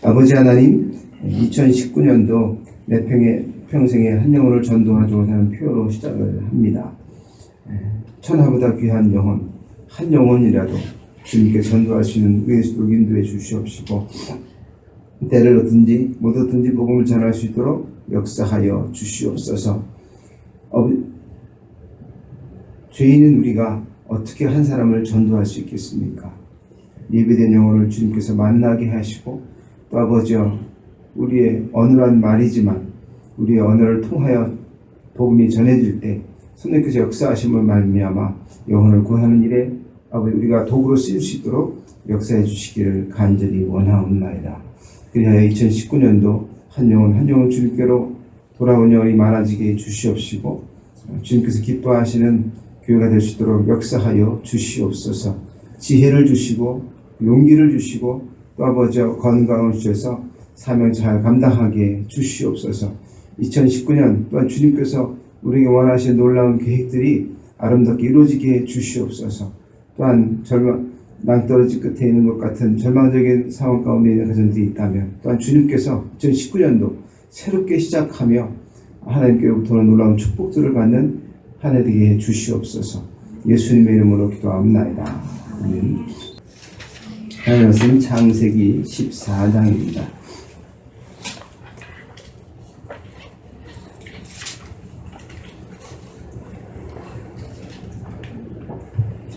아버지 하나님, 2019년도 내 평생에 한 영혼을 전도하고자 하는 표로 시작을 합니다. 천하보다 귀한 영혼, 한 영혼이라도 주님께 전도하시는 의식으로 인도해 주시옵시고, 때를 얻든지 못 얻든지 복음을 전할 수 있도록 역사하여 주시옵소서. 죄인인 우리가 어떻게 한 사람을 전도할 수 있겠습니까? 예배된 영혼을 주님께서 만나게 하시고, 또 아버지여, 우리의 어눌한 말이지만 우리의 언어를 통하여 복음이 전해질 때 성령께서 역사하심을 말미암아 영혼을 구하는 일에 아버지 우리가 도구로 쓰일 수 있도록 역사해 주시기를 간절히 원하옵나이다. 그리하여 2019년도 한 영혼 주님께로 돌아온 영혼이 많아지게 해주시옵시고, 주님께서 기뻐하시는 교회가 될 수 있도록 역사하여 주시옵소서. 지혜를 주시고 용기를 주시고 또 아버지 건강을 주셔서 사명 잘 감당하게 주시옵소서. 2019년 또한 주님께서 우리에게 원하시는 놀라운 계획들이 아름답게 이루어지게 해 주시옵소서. 또한 낭떠러지 끝에 있는 것 같은 절망적인 상황 가운데 있는 가정들이 있다면 또한 주님께서 2019년도 새롭게 시작하며 하나님께로부터 놀라운 축복들을 받는 한 해 되게 해 주시옵소서. 예수님의 이름으로 기도합니다. 아멘. 하나님 말씀 창세기 14장입니다.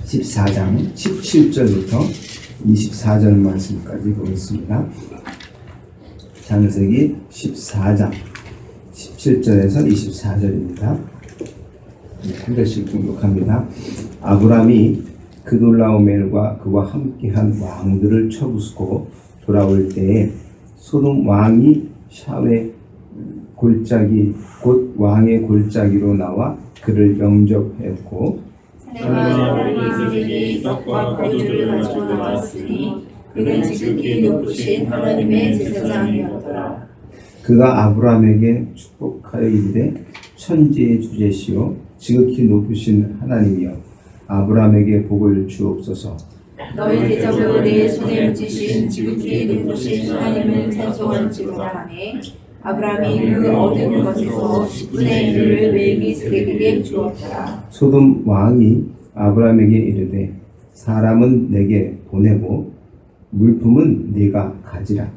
14장 17절부터 24절 말씀까지 보겠습니다. 창세기 14장 17절에서 24절입니다. 한 절씩 등록합니다. 아브람이 그 놀라운 일과 그와 함께한 왕들을 쳐부수고 돌아올 때에 소돔 왕이 샤웨 골짜기 곧 왕의 골짜기로 나와 그를 영접했고, 하나님이 떡과 포도주를 가지고 나왔으니 그는 지극히 높으신 하나님의 제사장이었더라. 그가 아브람에게 축복하여 이르되 천지의 주제시오 지극히 높으신 하나님이여 아브람에게 복을 주옵소서. 너희 대적을 내 손에 붙이신 지극히 높으신 하나님을 찬송할지로다 하매 아브람이 그 얻은 것에서 10분의 1을 멜기세덱에게 주었더라. 소돔 왕이 아브람에게 이르되 사람은 내게 보내고 물품은 네가 가지라.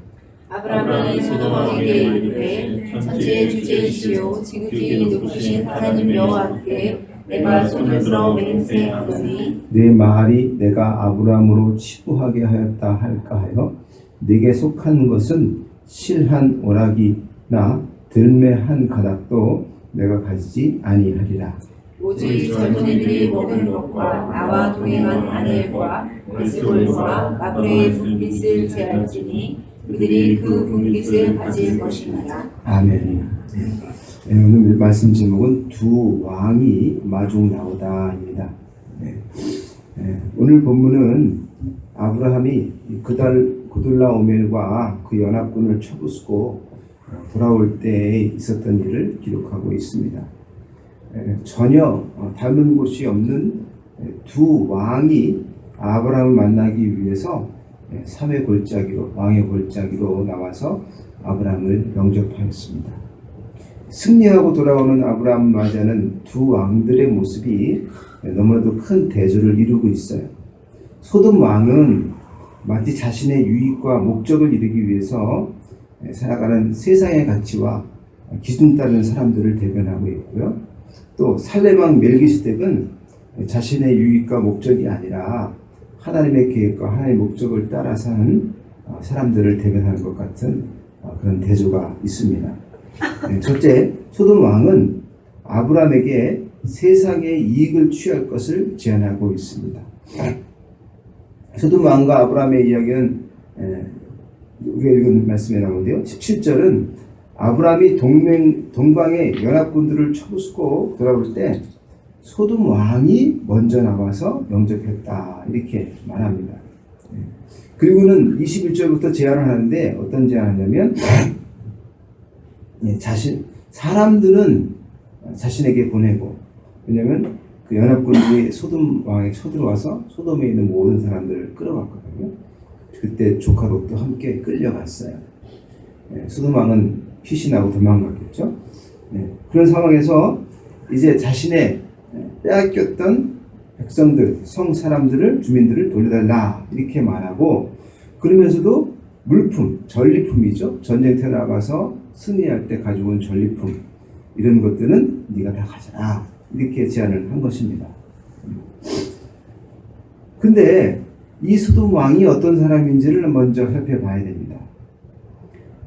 아브람이 소돔 왕에게 이르되 천지의 주제이시오 지극히 높으신 하나님 여호와께 내가 손을 들어 맹세하노니 내 말이 내가 아브람으로 치부하게 하였다 할까 하여 네게 속한 것은 실한 오락이나 들매 한 가닥도 내가 가지지 아니하리라. 오직 젊은이들이 먹은 것과 나와 동행한 아넬과 에스볼과 마브레의 분깃을 제할지니 그들이 그 분깃을 가질 것이니라. 아멘. 오늘 말씀 제목은 두 왕이 마중 나오다입니다. 오늘 본문은 아브라함이 그돌라오멜과 그 연합군을 쳐부수고 돌아올 때 있었던 일을 기록하고 있습니다. 전혀 닮은 곳이 없는 두 왕이 아브라함을 만나기 위해서 삼의 골짜기로 왕의 골짜기로 나와서 아브라함을 영접하였습니다. 승리하고 돌아오는 아브라함을 맞이하는 두 왕들의 모습이 너무나도 큰 대조를 이루고 있어요. 소돔 왕은 마치 자신의 유익과 목적을 이루기 위해서 살아가는 세상의 가치와 기준 따른 사람들을 대변하고 있고요. 또 살렘 왕 멜기세덱은 자신의 유익과 목적이 아니라 하나님의 계획과 하나님의 목적을 따라 사는 사람들을 대변하는 것 같은 그런 대조가 있습니다. 첫째, 소돔 왕은 아브람에게 세상의 이익을 취할 것을 제안하고 있습니다. 소돔 왕과 아브람의 이야기는 우리가 읽은 말씀에 나오는데요. 17절은 아브람이 동방의 연합군들을 쳐부수고 돌아올 때 소돔 왕이 먼저 나와서 영접했다 이렇게 말합니다. 그리고는 21절부터 제안을 하는데 어떤 제안을 하냐면 사람들은 자신에게 보내고, 왜냐하면 그 연합군들이 소돔 왕에 쳐들어와서 소돔에 있는 모든 사람들을 끌어갔거든요. 그때 조카 롯도 함께 끌려갔어요. 소돔 왕은 피신하고 도망갔겠죠. 그런 상황에서 이제 자신의 빼앗겼던 백성들, 성 사람들을, 주민들을 돌려달라 이렇게 말하고, 그러면서도 물품, 전리품이죠. 전쟁터에 나가서 승리할 때 가져온 전리품, 이런 것들은 네가 다 가져라 이렇게 제안을 한 것입니다. 근데 이 소돔 왕이 어떤 사람인지를 먼저 살펴봐야 됩니다.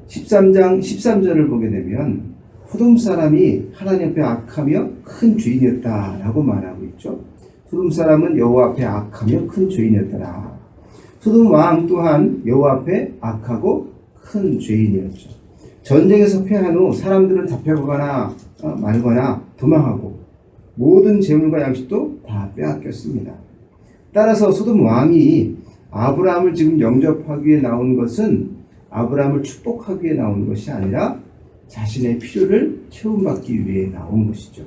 13장 13절을 보게 되면 소돔 사람이 하나님 앞에 악하며 큰 죄인이었다라고 말하고 있죠. 소돔 사람은 여호와 앞에 악하며 큰 죄인이었더라. 소돔 왕 또한 여호와 앞에 악하고 큰 죄인이었죠. 전쟁에서 패한 후 사람들은 잡혀가거나 말거나 도망하고 모든 재물과 양식도 다 빼앗겼습니다. 따라서 소돔 왕이 아브라함을 지금 영접하기 위해 나온 것은 아브라함을 축복하기 위해 나온 것이 아니라 자신의 필요를 채움받기 위해 나온 것이죠.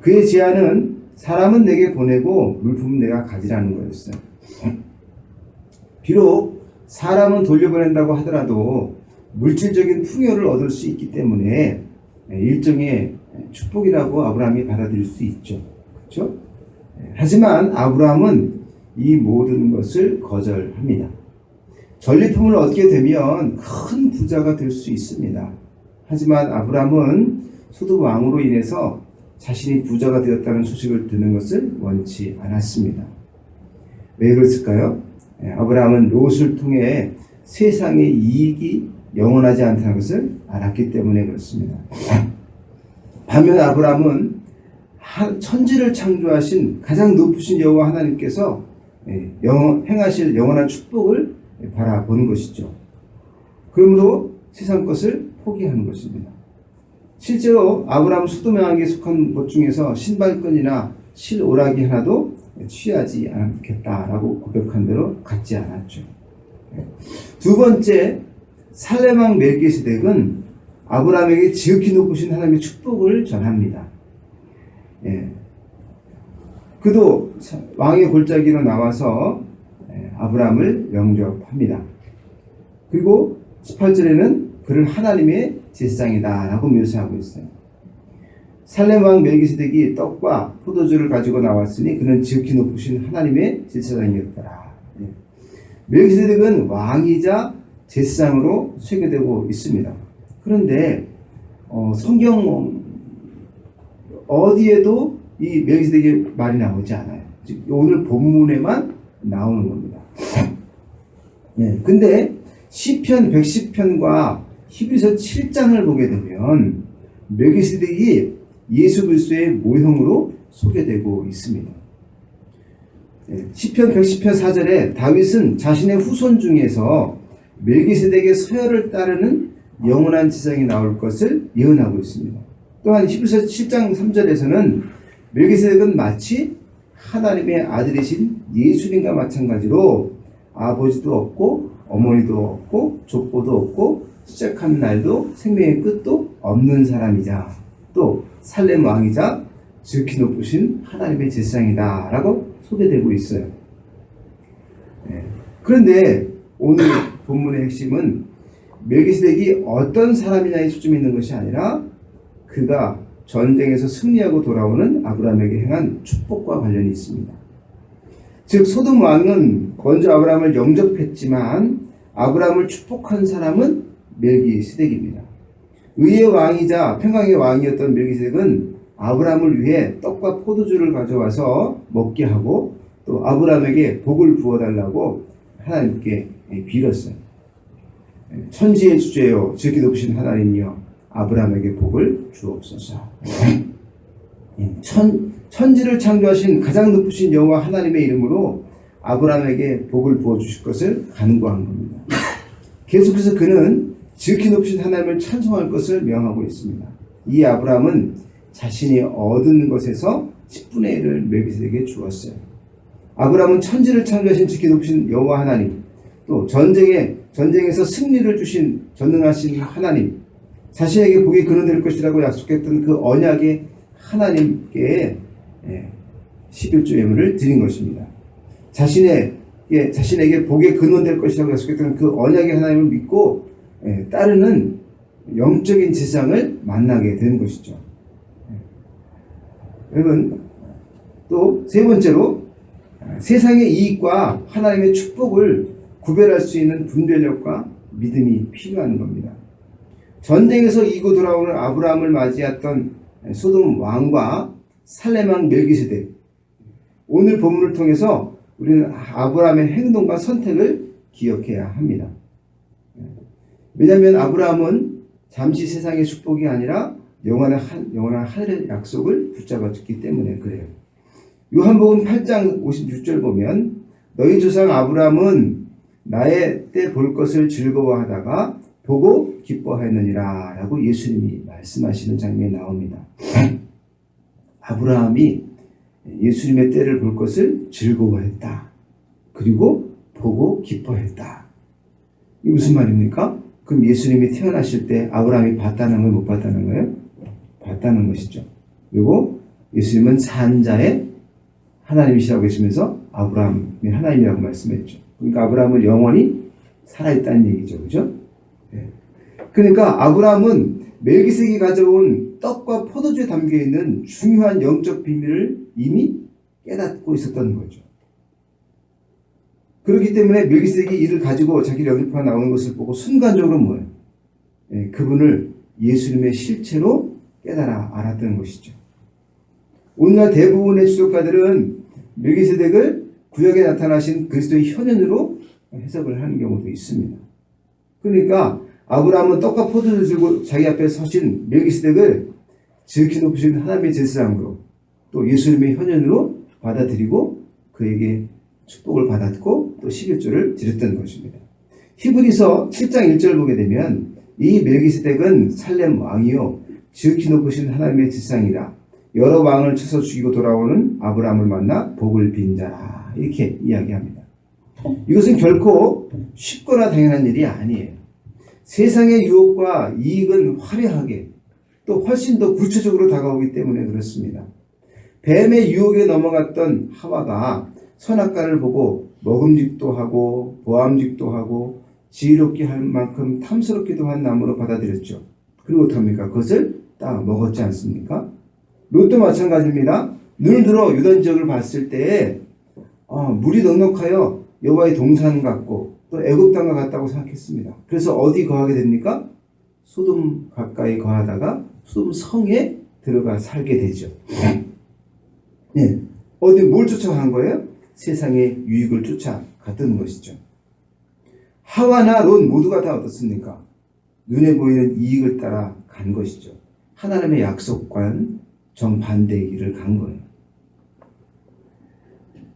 그의 제안은 사람은 내게 보내고 물품은 내가 가지라는 거였어요. 비록 사람은 돌려보낸다고 하더라도 물질적인 풍요를 얻을 수 있기 때문에 일종의 축복이라고 아브라함이 받아들일 수 있죠. 그렇죠? 하지만 아브라함은 이 모든 것을 거절합니다. 전리품을 얻게 되면 큰 부자가 될 수 있습니다. 하지만 아브라함은 소돔 왕으로 인해서 자신이 부자가 되었다는 소식을 듣는 것을 원치 않았습니다. 왜 그랬을까요? 아브라함은 롯을 통해 세상의 이익이 영원하지 않다는 것을 알았기 때문에 그렇습니다. 반면 아브라함은 천지를 창조하신 가장 높으신 여호와 하나님께서 행하실 영원한 축복을 바라보는 것이죠. 그러므로 세상 것을 포기하는 것입니다. 실제로 아브라함은 소돔 왕에게 속한 것 중에서 신발끈이나 실오라기 하나도 취하지 않겠다라고 고백한 대로 갖지 않았죠. 두 번째, 살렘 왕 멜기세덱은 아브라함에게 지극히 높으신 하나님의 축복을 전합니다. 그도 왕의 골짜기로 나와서 아브라함을 영접합니다. 그리고 18절에는 그를 하나님의 제사장이다 라고 묘사하고 있어요. 살렘 왕 멜기세덱이 떡과 포도주를 가지고 나왔으니 그는 지극히 높으신 하나님의 제사장이었더라. 멜기세덱은 왕이자 제사장으로 소개되고 있습니다. 그런데 성경 어디에도 이 멜기세덱의 말이 나오지 않아요. 즉 오늘 본문에만 나오는 겁니다. 근데 시편 110편과 히브리서 7장을 보게 되면 멜기세덱이 예수 그리스도의 모형으로 소개되고 있습니다. 시편 110편 4절에 다윗은 자신의 후손 중에서 멜기세덱의 서열을 따르는 영원한 제사장이 나올 것을 예언하고 있습니다. 또한 히브리서 7장 3절에서는 멜기세덱은 마치 하나님의 아들이신 예수님과 마찬가지로 아버지도 없고 어머니도 없고 족보도 없고 시작하는 날도 생명의 끝도 없는 사람이자 또 살렘 왕이자 지극히 높으신 하나님의 제사장이다 라고 소개되고 있어요. 그런데 오늘 본문의 핵심은 멜기세덱이 어떤 사람이냐에 초점이 있는 것이 아니라 그가 전쟁에서 승리하고 돌아오는 아브라함에게 행한 축복과 관련이 있습니다. 즉 소돔 왕은 먼저 아브라함을 영접했지만 아브라함을 축복한 사람은 멜기세덱입니다. 의의 왕이자 평강의 왕이었던 멜기세덱은 아브라함을 위해 떡과 포도주를 가져와서 먹게 하고 또 아브라함에게 복을 부어달라고 하나님께 빌었어요. 천지의 주제요 지극히 높으신 하나님이여 아브라함에게 복을 주옵소서. 천지를 창조하신 가장 높으신 여호와 하나님의 이름으로 아브라함에게 복을 부어주실 것을 간구한 겁니다. 계속해서 그는 지극히 높으신 하나님을 찬송할 것을 명하고 있습니다. 이 아브라함은 자신이 얻은 것에서 10분의 1을 멜기세덱에게 주었어요. 아브라함은 천지를 창조하신 지극히 높으신 여호와 하나님, 또 전쟁에서 승리를 주신 전능하신 하나님, 자신에게 복이 근원될 것이라고 약속했던 그 언약의 하나님께 11조 예물을 드린 것입니다. 자신에게 복의 근원될 것이라고 약속했던 그 언약의 하나님을 믿고 따르는 영적인 세상을 만나게 되는 것이죠. 여러분, 또 세 번째로 세상의 이익과 하나님의 축복을 구별할 수 있는 분별력과 믿음이 필요한 겁니다. 전쟁에서 이기고 돌아오는 아브라함을 맞이했던 소돔 왕과 살렘 왕 멜기세덱, 오늘 본문을 통해서 우리는 아브라함의 행동과 선택을 기억해야 합니다. 왜냐하면 아브라함은 잠시 세상의 축복이 아니라 영원한 하늘의 약속을 붙잡았기 때문에 그래요. 요한복음 8장 56절 보면 너희 조상 아브라함은 나의 때 볼 것을 즐거워하다가 보고 기뻐하였느니라 라고 예수님이 말씀하시는 장면이 나옵니다. 아브라함이 예수님의 때를 볼 것을 즐거워했다. 그리고 보고 기뻐했다. 이게 무슨 말입니까? 그럼 예수님이 태어나실 때 아브라함이 봤다는 거예요? 못 봤다는 거예요? 봤다는 것이죠. 그리고 예수님은 산자의 하나님이시라고 하시면서 아브라함이 하나님이라고 말씀했죠. 그러니까 아브라함은 영원히 살아있다는 얘기죠. 그죠? 네. 그러니까 아브라함은 멜기세덱이 가져온 떡과 포도주에 담겨있는 중요한 영적 비밀을 이미 깨닫고 있었던 거죠. 그렇기 때문에 멜기세덱이 이를 가지고 자기를 영접하여 나오는 것을 보고 순간적으로 뭐예요? 네, 그분을 예수님의 실체로 깨달아 알았던 것이죠. 오늘날 대부분의 주석가들은 멜기세덱을 구약에 나타나신 그리스도의 현현으로 해석을 하는 경우도 있습니다. 그러니까 아브라함은 떡과 포도를 들고 자기 앞에 서신 멜기세덱을 지극히 높으신 하나님의 제사장으로 또 예수님의 현현으로 받아들이고 그에게 축복을 받았고 또 11조를 드렸던 것입니다. 히브리서 7장 1절을 보게 되면 이 멜기세덱은 살렘 왕이요 지극히 높으신 하나님의 제사장이라 여러 왕을 쳐서 죽이고 돌아오는 아브라함을 만나 복을 빈 자라 이렇게 이야기합니다. 이것은 결코 쉽거나 당연한 일이 아니에요. 세상의 유혹과 이익은 화려하게 또 훨씬 더 구체적으로 다가오기 때문에 그렇습니다. 뱀의 유혹에 넘어갔던 하와가 선악과를 보고 먹음직도 하고 보암직도 하고 지혜롭게 할 만큼 탐스럽기도 한 나무로 받아들였죠. 그리고 어떡합니까? 그것을 딱 먹었지 않습니까? 롯도 마찬가지입니다. 눈을 들어 유다 지역을 봤을 때 물이 넉넉하여 여호와의 동산 같고 또 애굽 땅과 같다고 생각했습니다. 그래서 어디 거하게 됩니까? 소돔 가까이 거하다가 소돔 성에 들어가 살게 되죠. 네. 어디 뭘 쫓아간 거예요? 세상의 유익을 쫓아갔던 것이죠. 하와나 롯 모두가 다 어떻습니까? 눈에 보이는 이익을 따라 간 것이죠. 하나님의 약속과는 정반대의 길을 간 거예요.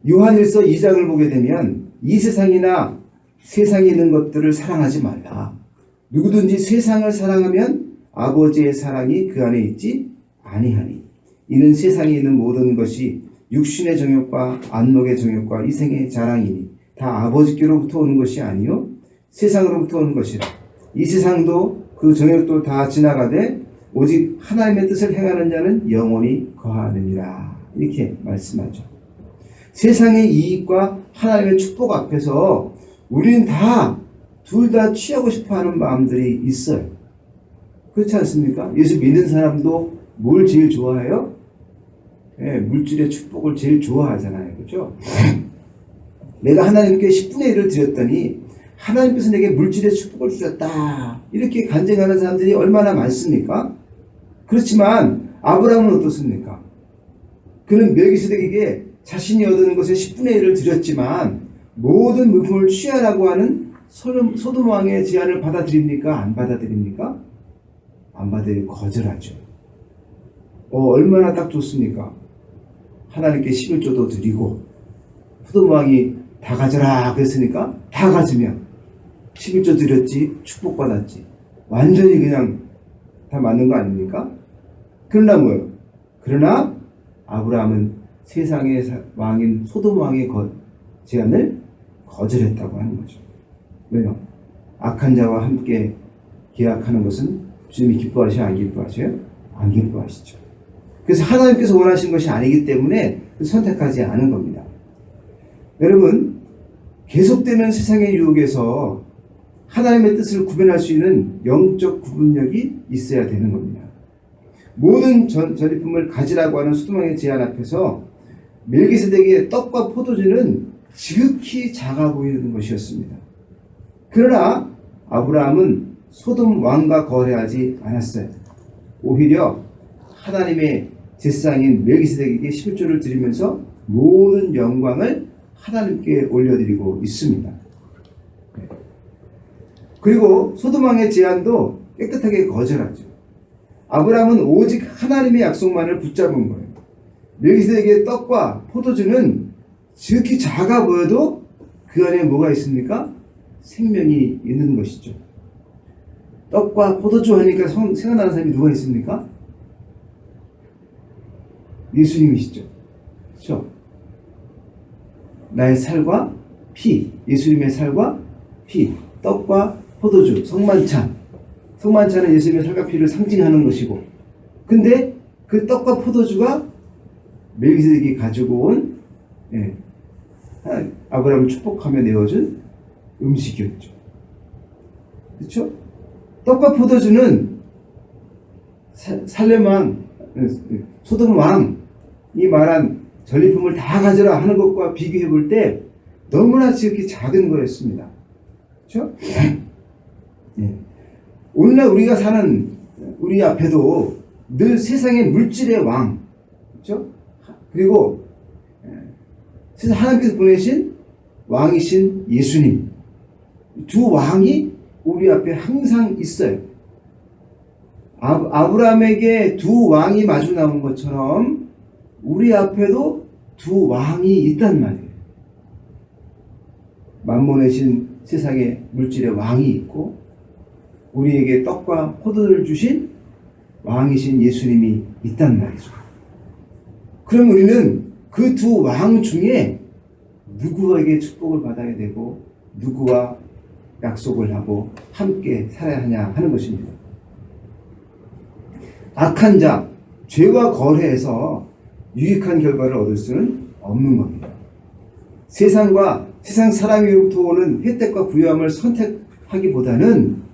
요한일서 2장을 보게 되면 이 세상이나 세상에 있는 것들을 사랑하지 말라. 누구든지 세상을 사랑하면 아버지의 사랑이 그 안에 있지 아니하니. 이는 세상에 있는 모든 것이 육신의 정욕과 안목의 정욕과 이생의 자랑이니 다 아버지께로부터 오는 것이 아니요 세상으로부터 오는 것이라. 이 세상도 그 정욕도 다 지나가되 오직 하나님의 뜻을 행하는 자는 영원히 거하느니라. 이렇게 말씀하죠. 세상의 이익과 하나님의 축복 앞에서 우리는 둘 다 취하고 싶어하는 마음들이 있어요. 그렇지 않습니까? 예수 믿는 사람도 뭘 제일 좋아해요? 네, 물질의 축복을 제일 좋아하잖아요. 그렇죠? 내가 하나님께 10분의 1을 드렸더니 하나님께서 내게 물질의 축복을 주셨다. 이렇게 간증하는 사람들이 얼마나 많습니까? 그렇지만 아브라함은 어떻습니까? 그는 멜기세덱에게 자신이 얻은 것의 10분의 1을 드렸지만 모든 물품을 취하라고 하는 소돔 왕의 제안을 받아들입니까? 안 받아들입니까? 안 받아들이고 거절하죠. 얼마나 딱 좋습니까? 하나님께 11조도 드리고 소돔 왕이 다 가져라 그랬으니까 다 가지면 11조 드렸지 축복받았지. 완전히 그냥 다 맞는 거 아닙니까? 그러나 뭐예요? 그러나 아브라함은 세상의 왕인 소돔 왕의 제안을 거절했다고 하는 거죠. 왜요? 악한 자와 함께 계약하는 것은 주님이 기뻐하셔요? 안 기뻐하셔요? 안 기뻐하시죠. 그래서 하나님께서 원하신 것이 아니기 때문에 선택하지 않은 겁니다. 여러분, 계속되는 세상의 유혹에서 하나님의 뜻을 구별할 수 있는 영적 구분력이 있어야 되는 겁니다. 모든 전리품을 가지라고 하는 소돔왕의 제안 앞에서 멜기세덱의 떡과 포도주는 지극히 작아 보이는 것이었습니다. 그러나 아브라함은 소돔 왕과 거래하지 않았어요. 오히려 하나님의 제사장인 멜기세덱에게 11조를 드리면서 모든 영광을 하나님께 올려드리고 있습니다. 그리고 소돔 왕의 제안도 깨끗하게 거절하죠. 아브라함은 오직 하나님의 약속만을 붙잡은 거예요. 멜기세덱의 떡과 포도주는 지극히 작아 보여도 그 안에 뭐가 있습니까? 생명이 있는 것이죠. 떡과 포도주 하니까 생각나는 사람이 누가 있습니까? 예수님이시죠. 그렇죠? 나의 살과 피, 예수님의 살과 피, 떡과 포도주, 성만찬. 성만찬은 예수님의 살과 피를 상징하는 것이고, 근데 그 떡과 포도주가 멜기세덱이 가지고 온 아브라함을 축복하며 내어준 음식이었죠. 그렇죠? 떡과 포도주는 살렘 왕, 소돔 왕이 말한 전리품을 다 가져라 하는 것과 비교해 볼 때 너무나 지극히 작은 거였습니다. 그렇죠? 오늘날 우리가 사는 우리 앞에도 늘 세상의 물질의 왕, 그렇죠? 그리고 하나님께서 보내신 왕이신 예수님, 두 왕이 우리 앞에 항상 있어요. 아브라함에게 두 왕이 마주 나온 것처럼 우리 앞에도 두 왕이 있단 말이에요. 만몬의 세상의 물질의 왕이 있고, 우리에게 떡과 포도를 주신 왕이신 예수님이 있단 말이죠. 그럼 우리는 그 두 왕 중에 누구에게 축복을 받아야 되고 누구와 약속을 하고 함께 살아야 하냐 하는 것입니다. 악한 자, 죄와 거래해서 유익한 결과를 얻을 수는 없는 겁니다. 세상과 세상 사람으로부터 오는 혜택과 부유함을 선택하기보다는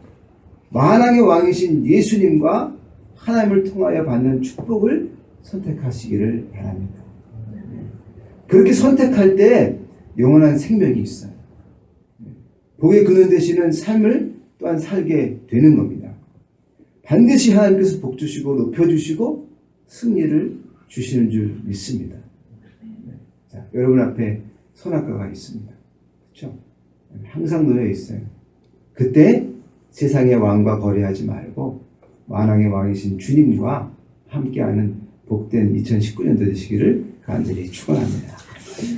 만왕의 왕이신 예수님과 하나님을 통하여 받는 축복을 선택하시기를 바랍니다. 그렇게 선택할 때 영원한 생명이 있어요. 복의 근원 되시는 삶을 또한 살게 되는 겁니다. 반드시 하나님께서 복 주시고 높여주시고 승리를 주시는 줄 믿습니다. 자, 여러분 앞에 선악과가 있습니다. 그렇죠? 항상 놓여 있어요. 그때 세상의 왕과 거래하지 말고 만왕의 왕이신 주님과 함께하는 복된 2019년도 되시기를 간절히 축원합니다.